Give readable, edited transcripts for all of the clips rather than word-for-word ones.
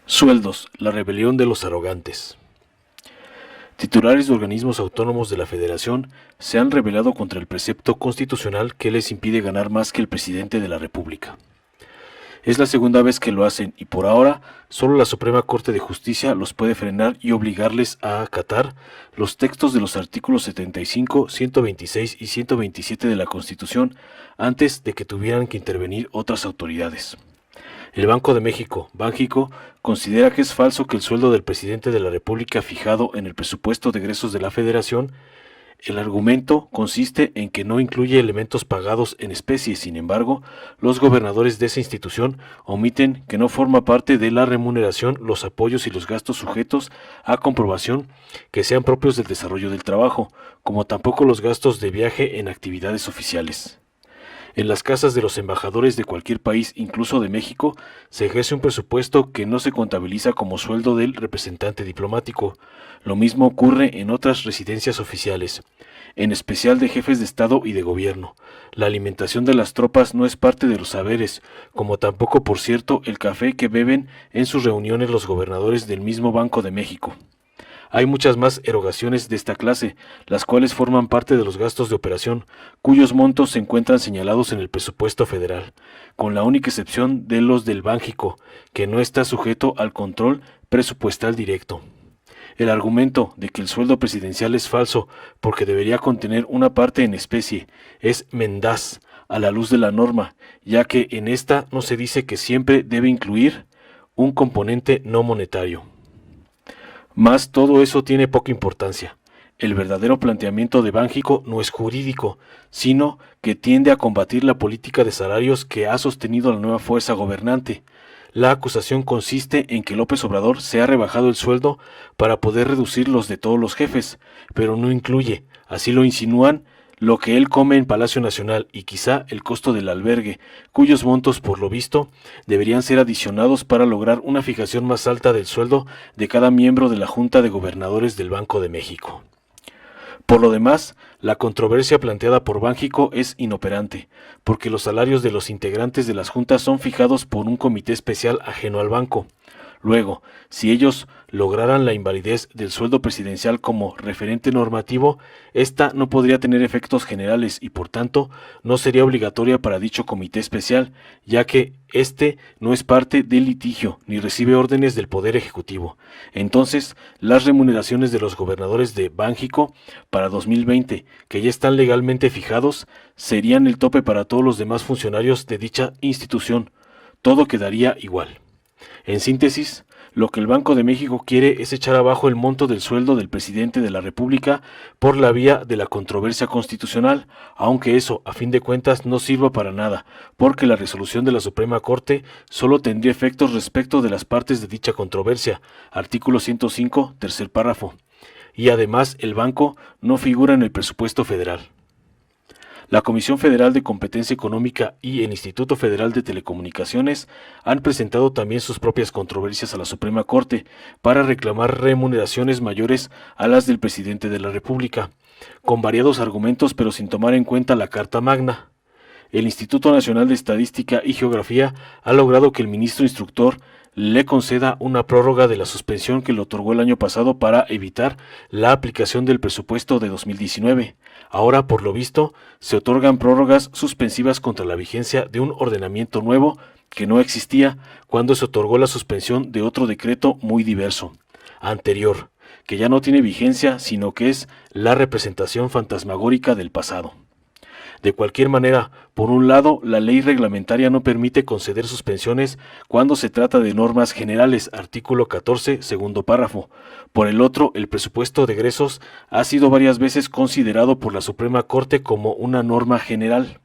Sueldos, la rebelión de los arrogantes. Titulares de organismos autónomos de la Federación se han rebelado contra el precepto constitucional que les impide ganar más que el presidente de la República. Es la segunda vez que lo hacen y por ahora solo la Suprema Corte de Justicia los puede frenar y obligarles a acatar los textos de los artículos 75, 126 y 127 de la Constitución antes de que tuvieran que intervenir otras autoridades. El Banco de México, Banjico, considera que es falso que el sueldo del presidente de la República fijado en el presupuesto de egresos de la Federación. El argumento consiste en que no incluye elementos pagados en especie. Sin embargo, los gobernadores de esa institución omiten que no forma parte de la remuneración los apoyos y los gastos sujetos a comprobación que sean propios del desarrollo del trabajo, como tampoco los gastos de viaje en actividades oficiales. En las casas de los embajadores de cualquier país, incluso de México, se ejerce un presupuesto que no se contabiliza como sueldo del representante diplomático. Lo mismo ocurre en otras residencias oficiales, en especial de jefes de Estado y de gobierno. La alimentación de las tropas no es parte de los saberes, como tampoco, por cierto, el café que beben en sus reuniones los gobernadores del mismo Banco de México. Hay muchas más erogaciones de esta clase, las cuales forman parte de los gastos de operación, cuyos montos se encuentran señalados en el presupuesto federal, con la única excepción de los del Banjico, que no está sujeto al control presupuestal directo. El argumento de que el sueldo presidencial es falso porque debería contener una parte en especie es mendaz a la luz de la norma, ya que en esta no se dice que siempre debe incluir un componente no monetario. Mas todo eso tiene poca importancia. El verdadero planteamiento de Banjico no es jurídico, sino que tiende a combatir la política de salarios que ha sostenido la nueva fuerza gobernante. La acusación consiste en que López Obrador se ha rebajado el sueldo para poder reducir los de todos los jefes, pero no incluye, así lo insinúan, lo que él come en Palacio Nacional y quizá el costo del albergue, cuyos montos, por lo visto, deberían ser adicionados para lograr una fijación más alta del sueldo de cada miembro de la Junta de Gobernadores del Banco de México. Por lo demás, la controversia planteada por Banjico es inoperante, porque los salarios de los integrantes de las juntas son fijados por un comité especial ajeno al banco. Luego, si ellos lograran la invalidez del sueldo presidencial como referente normativo, ésta no podría tener efectos generales y por tanto no sería obligatoria para dicho comité especial, ya que éste no es parte del litigio ni recibe órdenes del Poder Ejecutivo. Entonces, las remuneraciones de los gobernadores de Banjico para 2020, que ya están legalmente fijados, serían el tope para todos los demás funcionarios de dicha institución. Todo quedaría igual. En síntesis, lo que el Banco de México quiere es echar abajo el monto del sueldo del presidente de la República por la vía de la controversia constitucional, aunque eso, a fin de cuentas, no sirva para nada, porque la resolución de la Suprema Corte solo tendría efectos respecto de las partes de dicha controversia, artículo 105, tercer párrafo, y además el banco no figura en el presupuesto federal. La Comisión Federal de Competencia Económica y el Instituto Federal de Telecomunicaciones han presentado también sus propias controversias a la Suprema Corte para reclamar remuneraciones mayores a las del presidente de la República, con variados argumentos pero sin tomar en cuenta la Carta Magna. El Instituto Nacional de Estadística y Geografía ha logrado que el ministro instructor le conceda una prórroga de la suspensión que le otorgó el año pasado para evitar la aplicación del presupuesto de 2019. Ahora, por lo visto, se otorgan prórrogas suspensivas contra la vigencia de un ordenamiento nuevo que no existía cuando se otorgó la suspensión de otro decreto muy diverso, anterior, que ya no tiene vigencia, sino que es la representación fantasmagórica del pasado. De cualquier manera, por un lado, la ley reglamentaria no permite conceder suspensiones cuando se trata de normas generales, artículo 14, segundo párrafo. Por el otro, el presupuesto de egresos ha sido varias veces considerado por la Suprema Corte como una norma general.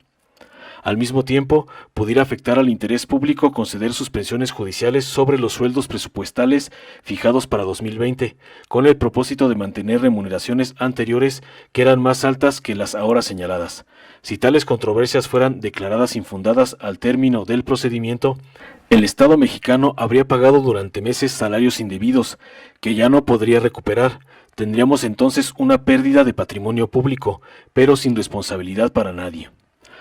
Al mismo tiempo, pudiera afectar al interés público conceder suspensiones judiciales sobre los sueldos presupuestales fijados para 2020, con el propósito de mantener remuneraciones anteriores que eran más altas que las ahora señaladas. Si tales controversias fueran declaradas infundadas al término del procedimiento, el Estado mexicano habría pagado durante meses salarios indebidos, que ya no podría recuperar. Tendríamos entonces una pérdida de patrimonio público, pero sin responsabilidad para nadie.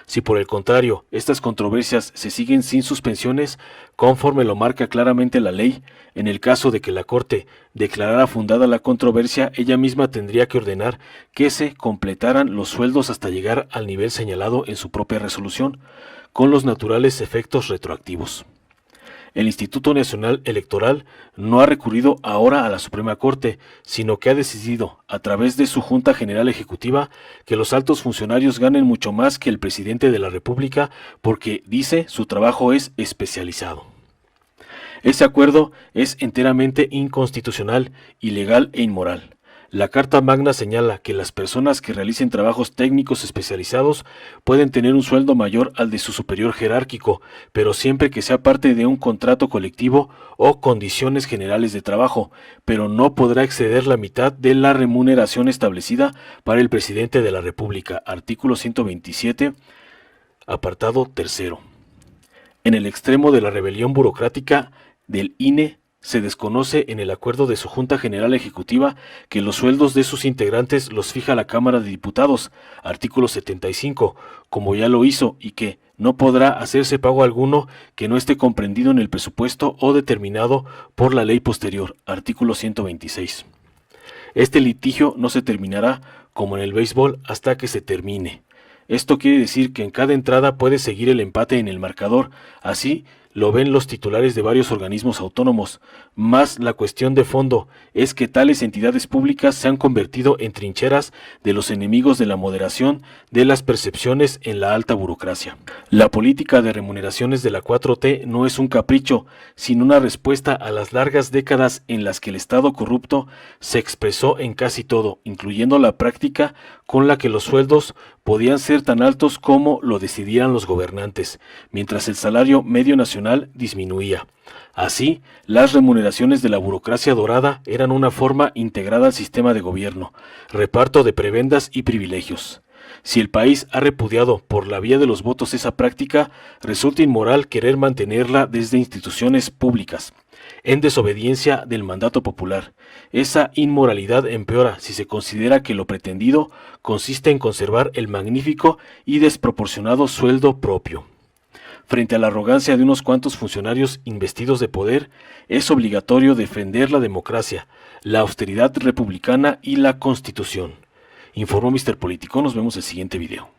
Si por el contrario, estas controversias se siguen sin suspensiones, conforme lo marca claramente la ley, en el caso de que la Corte declarara fundada la controversia, ella misma tendría que ordenar que se completaran los sueldos hasta llegar al nivel señalado en su propia resolución, con los naturales efectos retroactivos. El Instituto Nacional Electoral no ha recurrido ahora a la Suprema Corte, sino que ha decidido, a través de su Junta General Ejecutiva, que los altos funcionarios ganen mucho más que el presidente de la República porque, dice, su trabajo es especializado. Ese acuerdo es enteramente inconstitucional, ilegal e inmoral. La Carta Magna señala que las personas que realicen trabajos técnicos especializados pueden tener un sueldo mayor al de su superior jerárquico, pero siempre que sea parte de un contrato colectivo o condiciones generales de trabajo, pero no podrá exceder la mitad de la remuneración establecida para el presidente de la República. Artículo 127, apartado 3. En el extremo de la rebelión burocrática del INE, se desconoce en el acuerdo de su Junta General Ejecutiva que los sueldos de sus integrantes los fija la Cámara de Diputados, artículo 75, como ya lo hizo, y que no podrá hacerse pago alguno que no esté comprendido en el presupuesto o determinado por la ley posterior, artículo 126. Este litigio no se terminará, como en el béisbol, hasta que se termine. Esto quiere decir que en cada entrada puede seguir el empate en el marcador, así lo ven los titulares de varios organismos autónomos, más la cuestión de fondo es que tales entidades públicas se han convertido en trincheras de los enemigos de la moderación de las percepciones en la alta burocracia. La política de remuneraciones de la 4T no es un capricho, sino una respuesta a las largas décadas en las que el Estado corrupto se expresó en casi todo, incluyendo la práctica con la que los sueldos podían ser tan altos como lo decidieran los gobernantes, mientras el salario medio nacional disminuía. Así, las remuneraciones de la burocracia dorada eran una forma integrada al sistema de gobierno, reparto de prebendas y privilegios. Si el país ha repudiado por la vía de los votos esa práctica, resulta inmoral querer mantenerla desde instituciones públicas, en desobediencia del mandato popular. Esa inmoralidad empeora si se considera que lo pretendido consiste en conservar el magnífico y desproporcionado sueldo propio. Frente a la arrogancia de unos cuantos funcionarios investidos de poder, es obligatorio defender la democracia, la austeridad republicana y la Constitución. Informó Mr. Político. Nos vemos en el siguiente video.